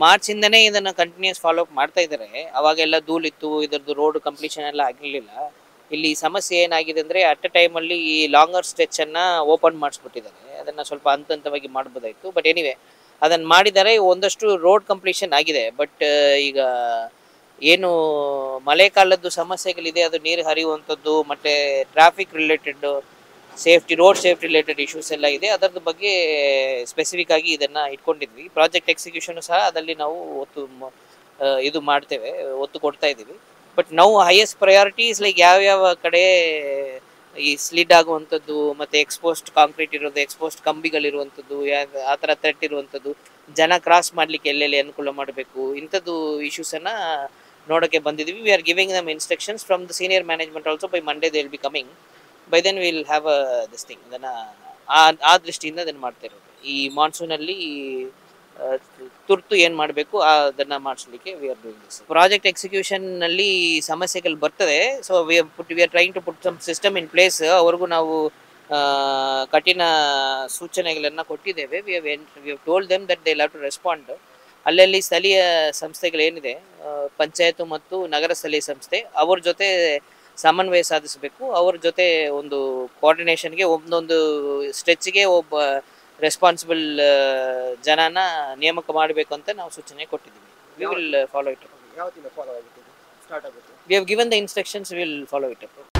ಮಾರ್ಚಿಂದನೇ ಇದನ್ನ continuous follow up ಮಾಡ್ತಾ ಇದ್ದಾರೆ. ಅವಾಗೆಲ್ಲ ಧೂಳಿತ್ತು, ಇದರದ್ದು ರೋಡ್ ಕಂಪ್ಲೀಷನ್ ಎಲ್ಲ ಆಗಿರಲಿಲ್ಲ. ಇಲ್ಲಿ ಸಮಸ್ಯೆ ಏನಾಗಿದೆ ಅಂದರೆ ಅಟ್ ಎ ಟೈಮಲ್ಲಿ ಈ ಲಾಂಗರ್ ಸ್ಟ್ರೆಚನ್ನು ಓಪನ್ ಮಾಡಿಸ್ಬಿಟ್ಟಿದ್ದಾರೆ. ಅದನ್ನು ಸ್ವಲ್ಪ ಹಂತ ಹಂತವಾಗಿ ಮಾಡ್ಬೋದಾಯಿತು. ಬಟ್ ಎನಿವೆ ಅದನ್ನು ಮಾಡಿದ್ದಾರೆ. ಒಂದಷ್ಟು ರೋಡ್ ಕಂಪ್ಲೀಷನ್ ಆಗಿದೆ. ಬಟ್ ಈಗ ಏನು ಮಳೆಗಾಲದ್ದು ಸಮಸ್ಯೆಗಳಿದೆ, ಅದು ನೀರು ಹರಿಯುವಂಥದ್ದು ಮತ್ತು traffic related safety, road safety related issues ಎಲ್ಲ ಇದೆ. ಅದರದ್ದು ಬಗ್ಗೆ ಸ್ಪೆಸಿಫಿಕ್ ಆಗಿ ಇದನ್ನು ಇಟ್ಕೊಂಡಿದ್ವಿ. ಪ್ರಾಜೆಕ್ಟ್ ಎಕ್ಸಿಕ್ಯೂಷನ್ ಸಹ ಅದರಲ್ಲಿ ನಾವು ಇದು ಮಾಡ್ತೇವೆ, ಒತ್ತು ಕೊಡ್ತಾ ಇದ್ದೀವಿ. ಬಟ್ ನಾವು ಹೈಯೆಸ್ಟ್ ಪ್ರಯಾರಿಟೀಸ್ ಲೈಕ್ ಯಾವ್ಯಾವ ಕಡೆ ಈ ಸ್ಲಿಡ್ ಆಗುವಂಥದ್ದು ಮತ್ತು ಎಕ್ಸ್ಪೋಸ್ಟ್ ಕಾಂಕ್ರೀಟ್ ಇರೋದು, ಎಕ್ಸ್ಪೋಸ್ಟ್ ಕಂಬಿಗಳಿರುವಂಥದ್ದು, ಆ ಥರ ಥ್ರೆಟ್ ಇರುವಂಥದ್ದು, ಜನ ಕ್ರಾಸ್ ಮಾಡಲಿಕ್ಕೆ ಎಲ್ಲೆಲ್ಲಿ ಅನುಕೂಲ ಮಾಡಬೇಕು, ಇಂಥದ್ದು ಇಶ್ಯೂಸನ್ನು ನೋಡೋಕ್ಕೆ ಬಂದಿದ್ದೀವಿ. We are giving them instructions from the senior management also. By Monday they will be coming. By then will have this thing. ಅದನ್ನು ಆ ದೃಷ್ಟಿಯಿಂದ ಅದನ್ನು ಮಾಡ್ತಾ ಇರೋದು. ಈ ಮಾನ್ಸೂನಲ್ಲಿ ತುರ್ತು ಏನು ಮಾಡಬೇಕು ಅದನ್ನು ಮಾಡಿಸ್ಲಿಕ್ಕೆ we are doing this. Project ಎಕ್ಸಿಕ್ಯೂಷನ್ನಲ್ಲಿ ಸಮಸ್ಯೆಗಳು ಬರ್ತದೆ. So we are trying to put some system in place. ಅವ್ರಿಗೂ ನಾವು ಕಠಿಣ ಸೂಚನೆಗಳನ್ನು ಕೊಟ್ಟಿದ್ದೇವೆ. We have told them that they have to respond. ಅಲ್ಲಲ್ಲಿ ಸ್ಥಳೀಯ ಸಂಸ್ಥೆಗಳೇನಿದೆ, ಪಂಚಾಯತ್ ಮತ್ತು ನಗರ ಸ್ಥಳೀಯ ಸಂಸ್ಥೆ, ಅವ್ರ ಜೊತೆ ಸಮನ್ವಯ ಸಾಧಿಸಬೇಕು. ಅವ್ರ ಜೊತೆ ಒಂದು ಕೋಆರ್ಡಿನೇಷನ್ಗೆ ಒಂದೊಂದು ಸ್ಟ್ರೆಚ್ಗೆ ಒಬ್ಬ ರೆಸ್ಪಾನ್ಸಿಬಲ್ ಜನನ ನೇಮಕ ಮಾಡಬೇಕು ಅಂತ ನಾವು ಸೂಚನೆ ಕೊಟ್ಟಿದ್ದೀವಿ. We will follow it. ಯಾವತ್ತಿಂದ ಫಾಲೋ ಆಗುತ್ತೆ, ಸ್ಟಾರ್ಟ್ ಆಗುತ್ತೆ? We have given the instructions, we will follow it up.